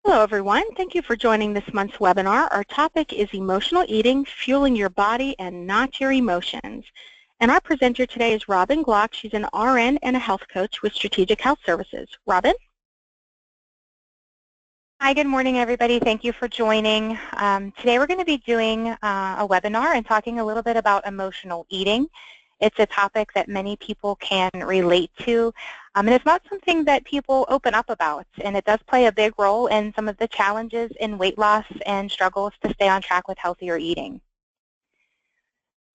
Hello everyone, thank you for joining this month's webinar. Our topic is emotional eating, fueling your body and not your emotions. And our presenter today is Robin Glock. She's an RN and a health coach with Strategic Health Services. Robin? Hi, good morning everybody. Thank you for joining. Today we're going to be doing a webinar and talking a little bit about emotional eating. It's a topic that many people can relate to, and it's not something that people open up about, and it does play a big role in some of the challenges in weight loss and struggles to stay on track with healthier eating.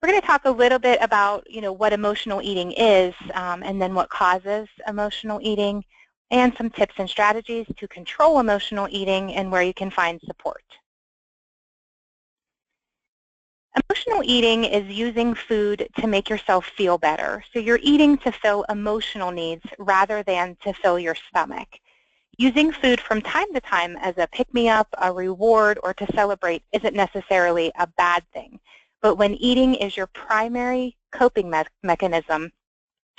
We're going to talk a little bit about, what emotional eating is, and then what causes emotional eating, and some tips and strategies to control emotional eating and where you can find support. Emotional eating is using food to make yourself feel better. So you're eating to fill emotional needs rather than to fill your stomach. Using food from time to time as a pick-me-up, a reward, or to celebrate isn't necessarily a bad thing. But when eating is your primary coping mechanism,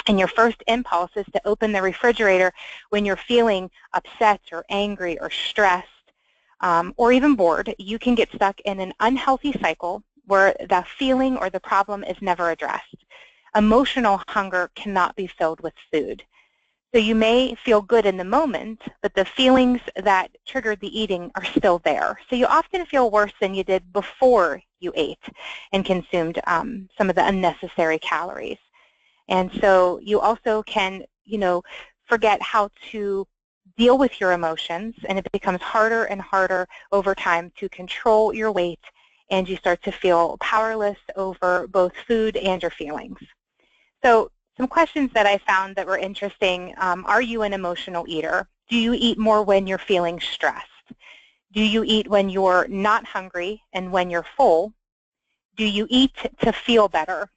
and your first impulse is to open the refrigerator when you're feeling upset or angry or stressed or even bored, you can get stuck in an unhealthy cycle where the feeling or the problem is never addressed. Emotional hunger cannot be filled with food. So you may feel good in the moment, but the feelings that triggered the eating are still there. So you often feel worse than you did before you ate and consumed some of the unnecessary calories. And so you also can, forget how to deal with your emotions, and it becomes harder and harder over time to control your weight, and you start to feel powerless over both food and your feelings. So some questions that I found that were interesting. Are you an emotional eater? Do you eat more when you're feeling stressed? Do you eat when you're not hungry and when you're full? Do you eat to feel better?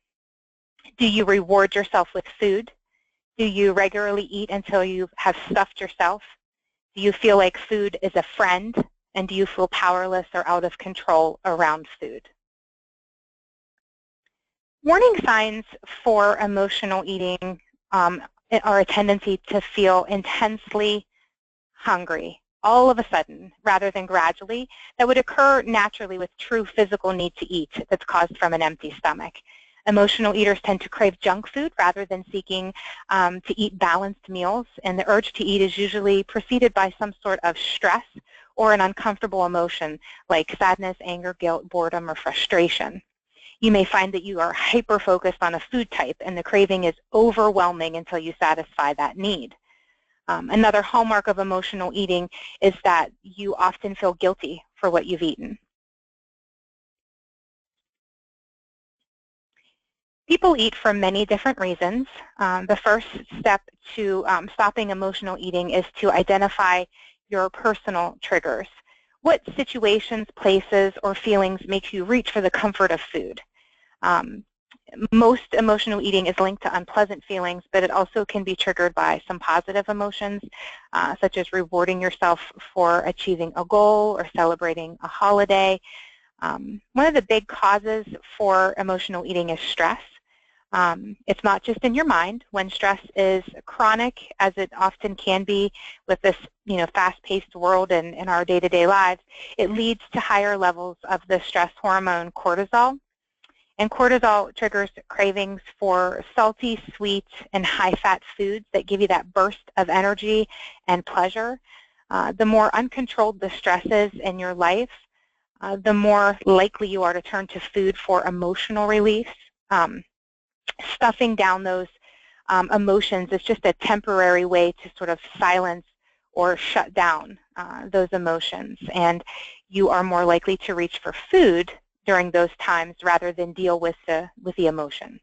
Do you reward yourself with food? Do you regularly eat until you have stuffed yourself? Do you feel like food is a friend? And do you feel powerless or out of control around food? Warning signs for emotional eating are a tendency to feel intensely hungry all of a sudden rather than gradually. That would occur naturally with true physical need to eat that's caused from an empty stomach. Emotional eaters tend to crave junk food rather than seeking to eat balanced meals, and the urge to eat is usually preceded by some sort of stress or an uncomfortable emotion like sadness, anger, guilt, boredom, or frustration. You may find that you are hyper-focused on a food type and the craving is overwhelming until you satisfy that need. Another hallmark of emotional eating is that you often feel guilty for what you've eaten. People eat for many different reasons. The first step to stopping emotional eating is to identify your personal triggers. What situations, places, or feelings make you reach for the comfort of food? Most emotional eating is linked to unpleasant feelings, but it also can be triggered by some positive emotions, such as rewarding yourself for achieving a goal or celebrating a holiday. One of the big causes for emotional eating is stress. It's not just in your mind. When stress is chronic, as it often can be with this fast-paced world and in our day-to-day lives, it leads to higher levels of the stress hormone cortisol. And cortisol triggers cravings for salty, sweet, and high-fat foods that give you that burst of energy and pleasure. The more uncontrolled the stress is in your life, the more likely you are to turn to food for emotional relief. Stuffing down those emotions is just a temporary way to sort of silence or shut down those emotions, and you are more likely to reach for food during those times rather than deal with the emotion.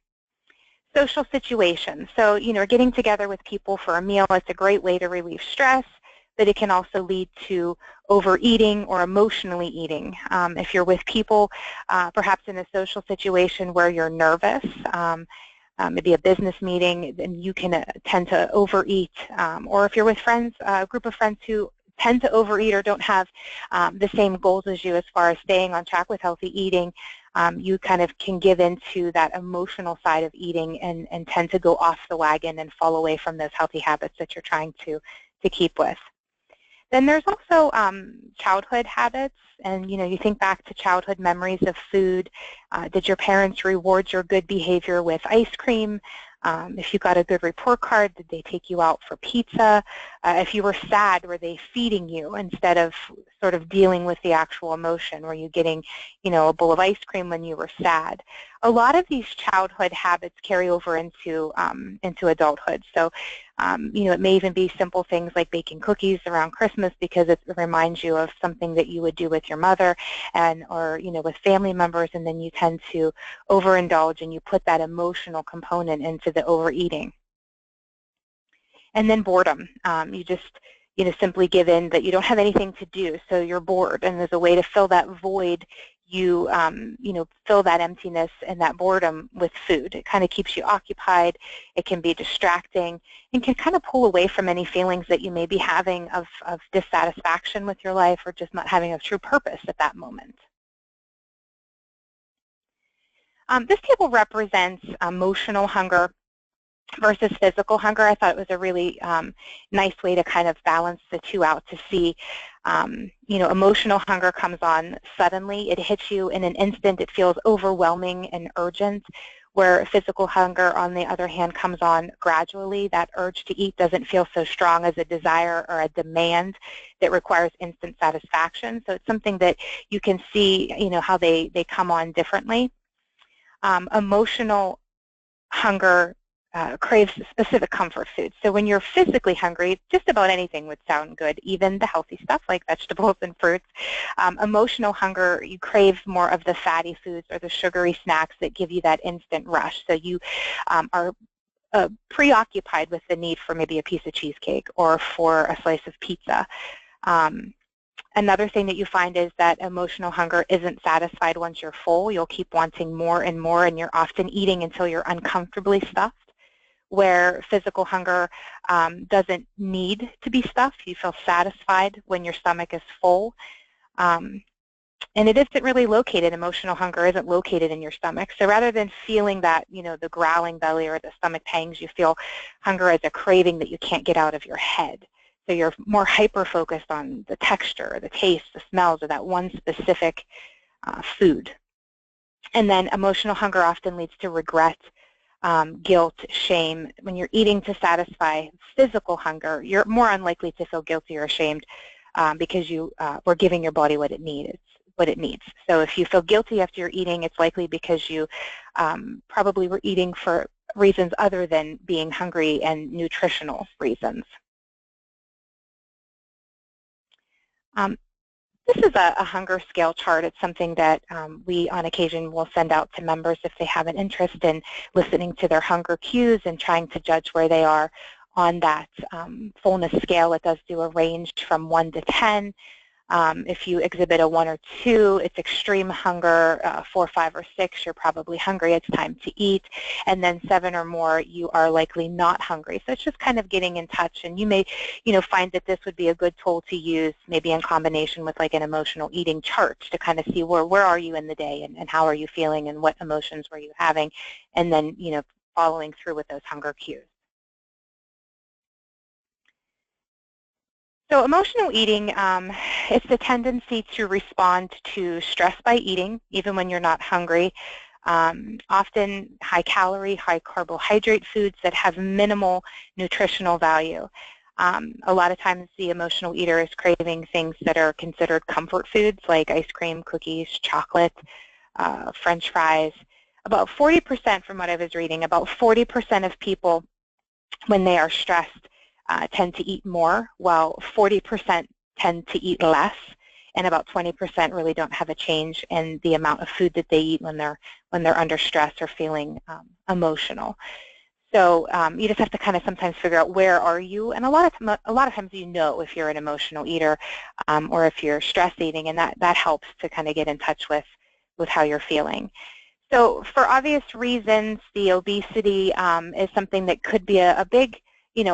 Social situations. So, getting together with people for a meal, it's a great way to relieve stress, but it can also lead to overeating or emotionally eating. If you're with people, perhaps in a social situation where you're nervous, maybe a business meeting, then you can tend to overeat. Or if you're with friends, a group of friends who tend to overeat or don't have the same goals as you as far as staying on track with healthy eating, you kind of can give into that emotional side of eating and tend to go off the wagon and fall away from those healthy habits that you're trying to keep with. Then there's also childhood habits, and you think back to childhood memories of food. Did your parents reward your good behavior with ice cream? If you got a good report card, did they take you out for pizza? If you were sad, were they feeding you instead of sort of dealing with the actual emotion? Were you getting, a bowl of ice cream when you were sad? A lot of these childhood habits carry over into adulthood. So, it may even be simple things like baking cookies around Christmas because it reminds you of something that you would do with your mother or with family members, and then you tend to overindulge and you put that emotional component into the overeating. And then boredom. You just simply give in that you don't have anything to do, so you're bored, and there's a way to fill that void. You fill that emptiness and that boredom with food. It kind of keeps you occupied. It can be distracting and can kind of pull away from any feelings that you may be having of dissatisfaction with your life or just not having a true purpose at that moment. This table represents emotional hunger versus physical hunger. I thought it was a really nice way to kind of balance the two out to see, emotional hunger comes on suddenly. It hits you in an instant. It feels overwhelming and urgent, where physical hunger, on the other hand, comes on gradually. That urge to eat doesn't feel so strong as a desire or a demand that requires instant satisfaction. So it's something that you can see, how they come on differently. Emotional hunger craves specific comfort foods. So when you're physically hungry, just about anything would sound good, even the healthy stuff like vegetables and fruits. Emotional hunger, you crave more of the fatty foods or the sugary snacks that give you that instant rush. So you are preoccupied with the need for maybe a piece of cheesecake or for a slice of pizza. Another thing that you find is that emotional hunger isn't satisfied once you're full. You'll keep wanting more and more, and you're often eating until you're uncomfortably stuffed, where physical hunger doesn't need to be stuffed. You feel satisfied when your stomach is full. And it isn't really located. Emotional hunger isn't located in your stomach. So rather than feeling that, the growling belly or the stomach pangs, you feel hunger as a craving that you can't get out of your head. So you're more hyper-focused on the texture, the taste, the smells, or that one specific food. And then emotional hunger often leads to regret, guilt, shame. When you're eating to satisfy physical hunger, you're more unlikely to feel guilty or ashamed because you were giving your body what it needs. So if you feel guilty after you're eating, it's likely because you probably were eating for reasons other than being hungry and nutritional reasons. This is a hunger scale chart. It's something that we on occasion will send out to members if they have an interest in listening to their hunger cues and trying to judge where they are on that fullness scale. It does do a range from 1 to 10. If you exhibit a 1 or 2, it's extreme hunger. 4, 5, or 6, you're probably hungry. It's time to eat. And then 7 or more, you are likely not hungry. So it's just kind of getting in touch. And you may, find that this would be a good tool to use, maybe in combination with like an emotional eating chart to kind of see where are you in the day and how are you feeling and what emotions were you having, and then, following through with those hunger cues. So emotional eating, it's the tendency to respond to stress by eating, even when you're not hungry. Often high-calorie, high-carbohydrate foods that have minimal nutritional value. A lot of times the emotional eater is craving things that are considered comfort foods like ice cream, cookies, chocolate, French fries. About 40%, from what I was reading, about 40% of people, when they are stressed, tend to eat more, while 40% tend to eat less, and about 20% really don't have a change in the amount of food that they eat when they're under stress or feeling emotional. So you just have to kind of sometimes figure out where are you, and a lot of times if you're an emotional eater or if you're stress eating, and that helps to kind of get in touch with how you're feeling. So for obvious reasons, the obesity is something that could be a big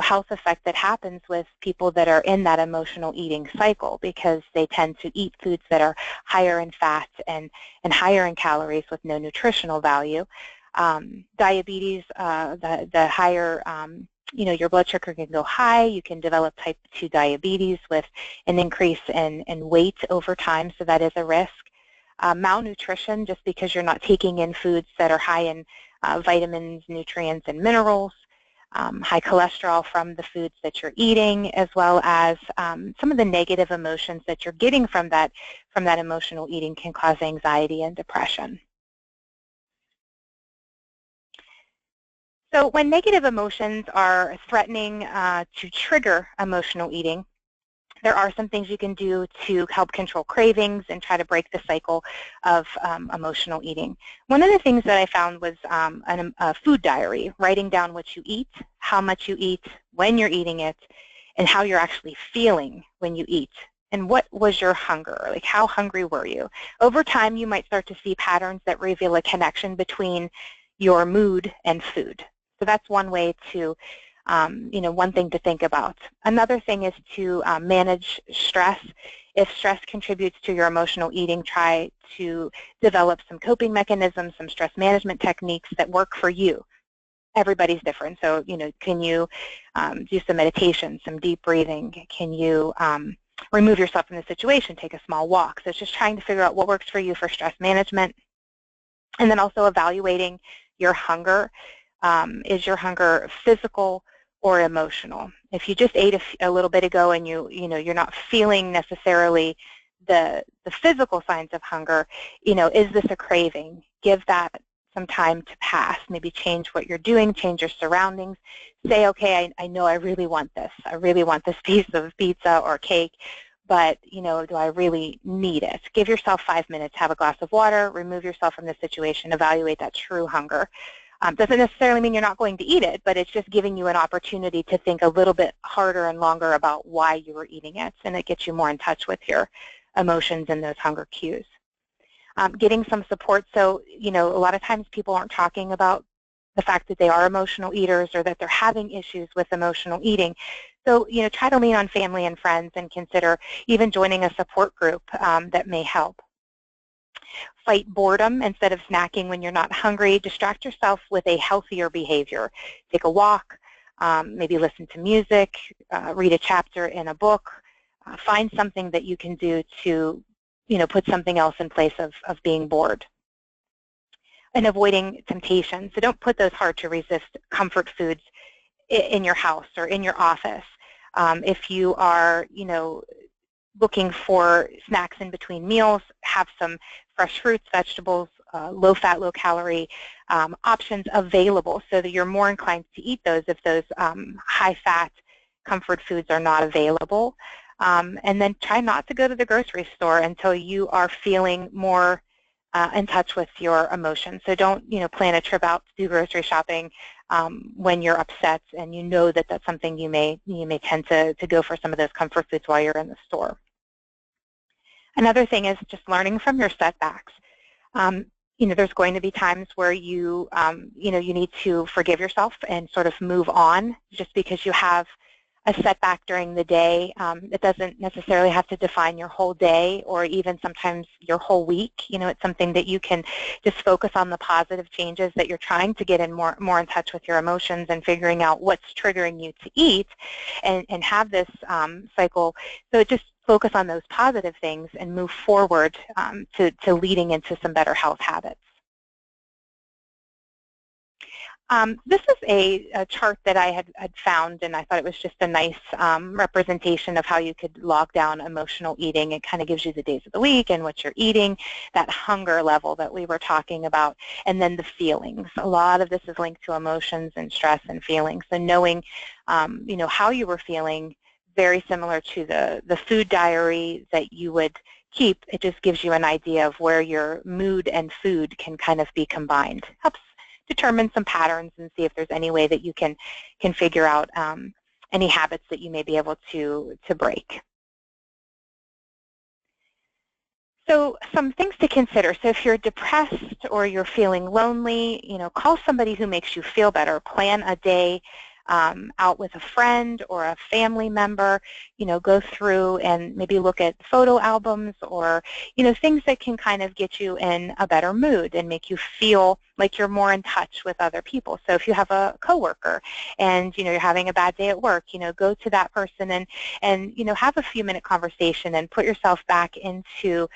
health effect that happens with people that are in that emotional eating cycle, because they tend to eat foods that are higher in fat and higher in calories with no nutritional value. Diabetes, the higher your blood sugar can go high. You can develop type 2 diabetes with an increase in weight over time, so that is a risk. Malnutrition, just because you're not taking in foods that are high in vitamins, nutrients, and minerals. High cholesterol from the foods that you're eating, as well as some of the negative emotions that you're getting from that emotional eating can cause anxiety and depression. So when negative emotions are threatening to trigger emotional eating, there are some things you can do to help control cravings and try to break the cycle of emotional eating. One of the things that I found was a food diary, writing down what you eat, how much you eat, when you're eating it, and how you're actually feeling when you eat. And what was your hunger? Like, how hungry were you? Over time, you might start to see patterns that reveal a connection between your mood and food. So that's one way to one thing to think about. Another thing is to manage stress. If stress contributes to your emotional eating, try to develop some coping mechanisms, some stress management techniques that work for you. Everybody's different. So, can you do some meditation, some deep breathing? Can you remove yourself from the situation, take a small walk? So it's just trying to figure out what works for you for stress management. And then also evaluating your hunger. Is your hunger physical or emotional? If you just ate a little bit ago and you're not feeling necessarily the physical signs of hunger, is this a craving? Give that some time to pass. Maybe change what you're doing, change your surroundings. Say, okay, I know I really want this. I really want this piece of pizza or cake, but do I really need it? Give yourself 5 minutes, have a glass of water, remove yourself from the situation, evaluate that true hunger. Doesn't necessarily mean you're not going to eat it, but it's just giving you an opportunity to think a little bit harder and longer about why you were eating it, and it gets you more in touch with your emotions and those hunger cues. Getting some support. So, a lot of times people aren't talking about the fact that they are emotional eaters or that they're having issues with emotional eating. So, try to lean on family and friends and consider even joining a support group that may help. Fight boredom instead of snacking when you're not hungry. Distract yourself with a healthier behavior. Take a walk, maybe listen to music, read a chapter in a book. Find something that you can do to, put something else in place of being bored. And avoiding temptation. So don't put those hard to resist comfort foods in your house or in your office. If you are, looking for snacks in between meals, have some fresh fruits, vegetables, low-fat, low-calorie options available so that you're more inclined to eat those if those high-fat comfort foods are not available. And then try not to go to the grocery store until you are feeling more in touch with your emotions. So don't, plan a trip out to do grocery shopping when you're upset and you know that that's something you may tend to go for some of those comfort foods while you're in the store. Another thing is just learning from your setbacks. There's going to be times where you need to forgive yourself and sort of move on. Just because you have a setback during the day, it doesn't necessarily have to define your whole day or even sometimes your whole week. It's something that you can just focus on the positive changes that you're trying to get in more in touch with your emotions and figuring out what's triggering you to eat and have this cycle. So just focus on those positive things and move forward to leading into some better health habits. This is a chart that I had found, and I thought it was just a nice representation of how you could log down emotional eating. It kind of gives you the days of the week and what you're eating, that hunger level that we were talking about, and then the feelings. A lot of this is linked to emotions and stress and feelings. So knowing, how you were feeling, very similar to the food diary that you would keep. It just gives you an idea of where your mood and food can kind of be combined. Helps determine some patterns and see if there's any way that you can figure out any habits that you may be able to break. So some things to consider. So if you're depressed or you're feeling lonely, call somebody who makes you feel better. Plan a day out with a friend or a family member, go through and maybe look at photo albums or, things that can kind of get you in a better mood and make you feel like you're more in touch with other people. So if you have a coworker and, you're having a bad day at work, go to that person and have a few minute conversation and put yourself back into,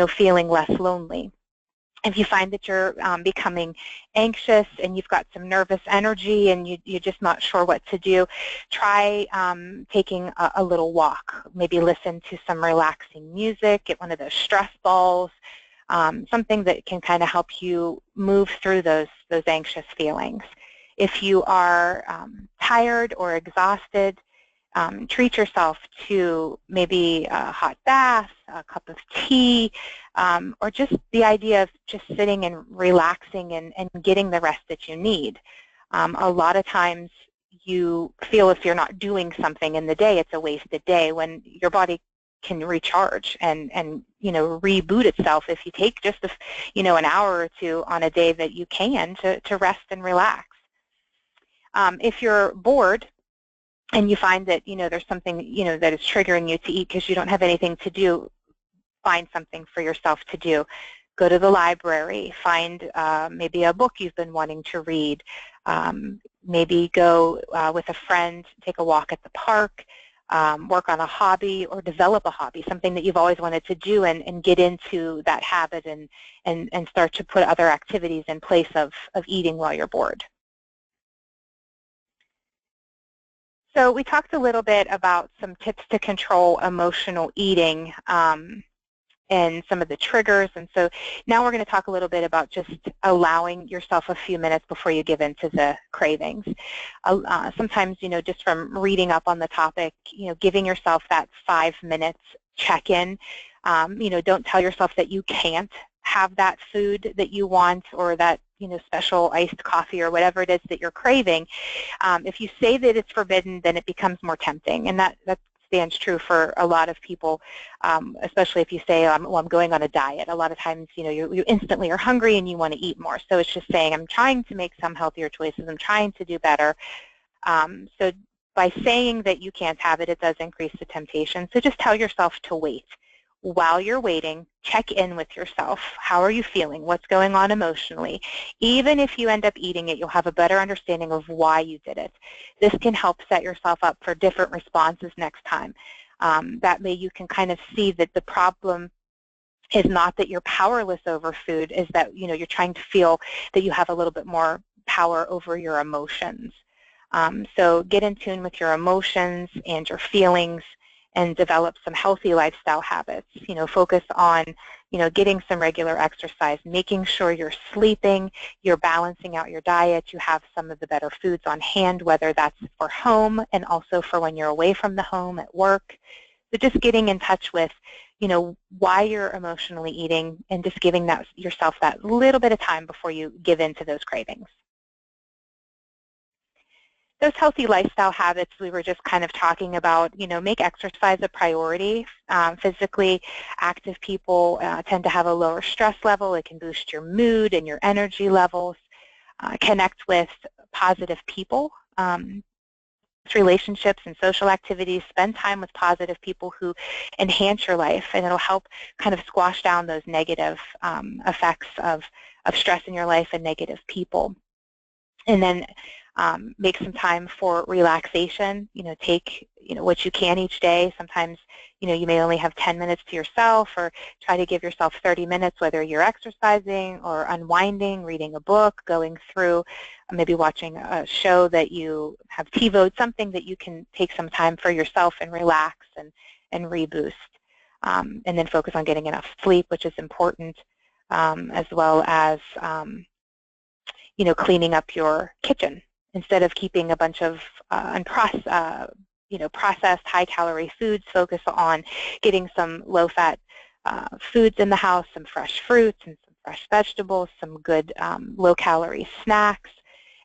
feeling less lonely. If you find that you're becoming anxious and you've got some nervous energy and you're just not sure what to do, try taking a little walk. Maybe listen to some relaxing music, get one of those stress balls, something that can kind of help you move through those anxious feelings. If you are tired or exhausted, treat yourself to maybe a hot bath, a cup of tea, or just the idea of just sitting and relaxing and getting the rest that you need. A lot of times you feel if you're not doing something in the day, it's a wasted day, when your body can recharge and reboot itself if you take just an hour or two on a day that you can to rest and relax. If you're bored and you find that there's something that is triggering you to eat because you don't have anything to do, find something for yourself to do. Go to the library, find maybe a book you've been wanting to read, maybe go with a friend, take a walk at the park, work on a hobby or develop a hobby, something that you've always wanted to do, and get into that habit and start to put other activities in place of eating while you're bored. So we talked a little bit about some tips to control emotional eating and some of the triggers. And so now we're going to talk a little bit about just allowing yourself a few minutes before you give in to the cravings. Sometimes, just from reading up on the topic, giving yourself that 5 minutes check-in. Don't tell yourself that you can't have that food that you want or that special iced coffee or whatever it is that you're craving. If you say that it's forbidden, then it becomes more tempting, and that stands true for a lot of people, especially if you say, well, I'm going on a diet. A lot of times, you instantly are hungry and you want to eat more. So it's just saying, I'm trying to make some healthier choices. I'm trying to do better. So by saying that you can't have it, it does increase the temptation. So just tell yourself to wait. While you're waiting, check in with yourself. How are you feeling? What's going on emotionally? Even if you end up eating it, you'll have a better understanding of why you did it. This can help set yourself up for different responses next time. That way you can kind of see that the problem is not that you're powerless over food, is that you're trying to feel that you have a little bit more power over your emotions. So get in tune with your emotions and your feelings, and develop some healthy lifestyle habits. Focus on, getting some regular exercise, making sure you're sleeping, you're balancing out your diet, you have some of the better foods on hand, whether that's for home and also for when you're away from the home at work. So just getting in touch with, why you're emotionally eating, and just giving yourself that little bit of time before you give in to those cravings. Those healthy lifestyle habits we were just kind of talking about, make exercise a priority. Physically active people tend to have a lower stress level. It can boost your mood and your energy levels. Connect with positive people. Relationships and social activities. Spend time with positive people who enhance your life, and it'll help kind of squash down those negative effects of stress in your life and negative people. And then make some time for relaxation. Take what you can each day. Sometimes you may only have 10 minutes to yourself, or try to give yourself 30 minutes, whether you're exercising or unwinding, reading a book, going through, maybe watching a show that you have TiVoed, something that you can take some time for yourself and relax and reboost. And then focus on getting enough sleep, which is important, as well as cleaning up your kitchen. Instead of keeping a bunch of processed high-calorie foods, focus on getting some low-fat foods in the house, some fresh fruits and some fresh vegetables, some good low-calorie snacks,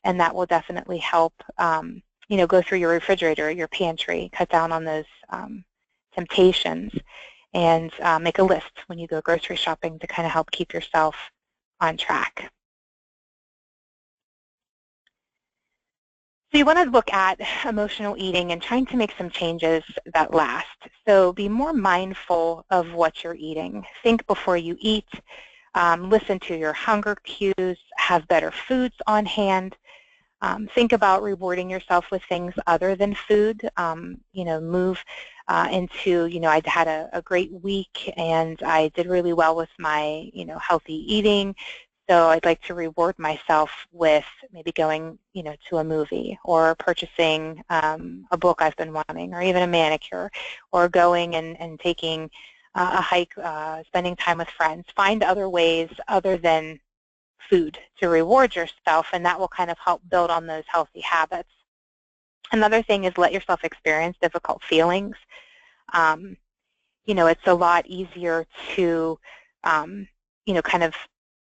and that will definitely help go through your refrigerator, your pantry, cut down on those temptations, and make a list when you go grocery shopping to kind of help keep yourself on track. So you want to look at emotional eating and trying to make some changes that last. So be more mindful of what you're eating. Think before you eat. Listen to your hunger cues. Have better foods on hand. Think about rewarding yourself with things other than food. Move into, I'd had a great week and I did really well with my, healthy eating. So I'd like to reward myself with maybe going, to a movie or purchasing a book I've been wanting, or even a manicure, or going and taking a hike, spending time with friends. Find other ways other than food to reward yourself, and that will kind of help build on those healthy habits. Another thing is let yourself experience difficult feelings. It's a lot easier to, kind of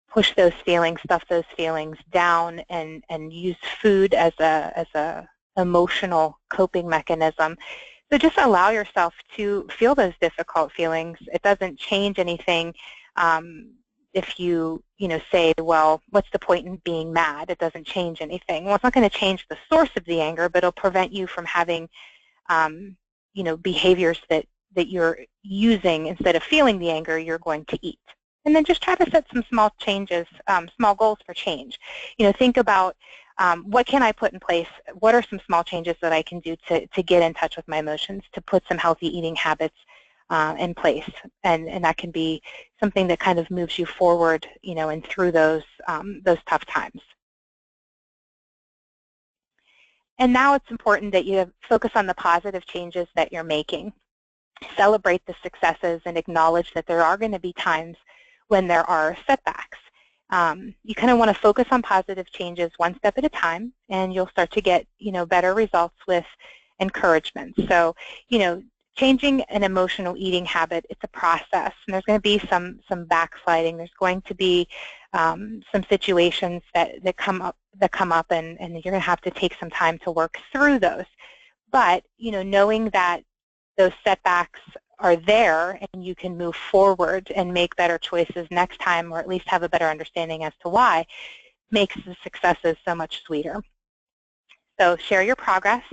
push those feelings, stuff those feelings down, and use food as a emotional coping mechanism. So just allow yourself to feel those difficult feelings. It doesn't change anything if you, say, well, what's the point in being mad? It doesn't change anything. Well, it's not going to change the source of the anger, but it'll prevent you from having, behaviors that you're using. Instead of feeling the anger, you're going to eat. And then just try to set some small changes, small goals for change. Think about what can I put in place? What are some small changes that I can do to get in touch with my emotions, to put some healthy eating habits in place? And that can be something that kind of moves you forward, and through those tough times. And now it's important that you focus on the positive changes that you're making. Celebrate the successes and acknowledge that there are going to be times when there are setbacks. You kind of want to focus on positive changes one step at a time, and you'll start to get, better results with encouragement. So, changing an emotional eating habit, it's a process, and there's going to be some backsliding. There's going to be some situations that come up, and you're going to have to take some time to work through those. But, knowing that those setbacks are there and you can move forward and make better choices next time, or at least have a better understanding as to why, makes the successes so much sweeter. So share your progress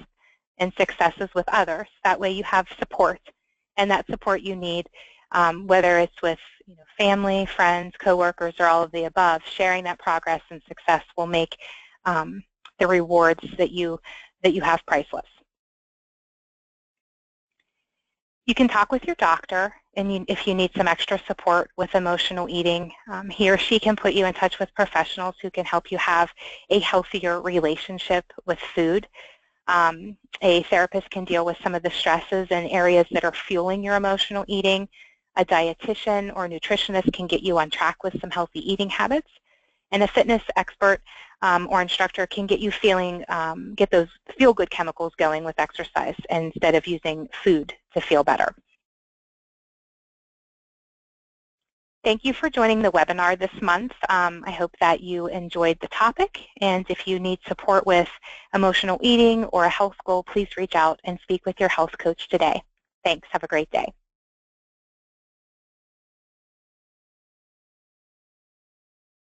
and successes with others. That way you have support, and that support you need, whether it's with family, friends, coworkers, or all of the above. Sharing that progress and success will make the rewards that you have priceless. You can talk with your doctor, and if you need some extra support with emotional eating, he or she can put you in touch with professionals who can help you have a healthier relationship with food. A therapist can deal with some of the stresses and areas that are fueling your emotional eating. A dietitian or nutritionist can get you on track with some healthy eating habits. And a fitness expert or instructor can get you get those feel-good chemicals going with exercise instead of using food to feel better. Thank you for joining the webinar this month. I hope that you enjoyed the topic, and if you need support with emotional eating or a health goal, please reach out and speak with your health coach today. Thanks. Have a great day.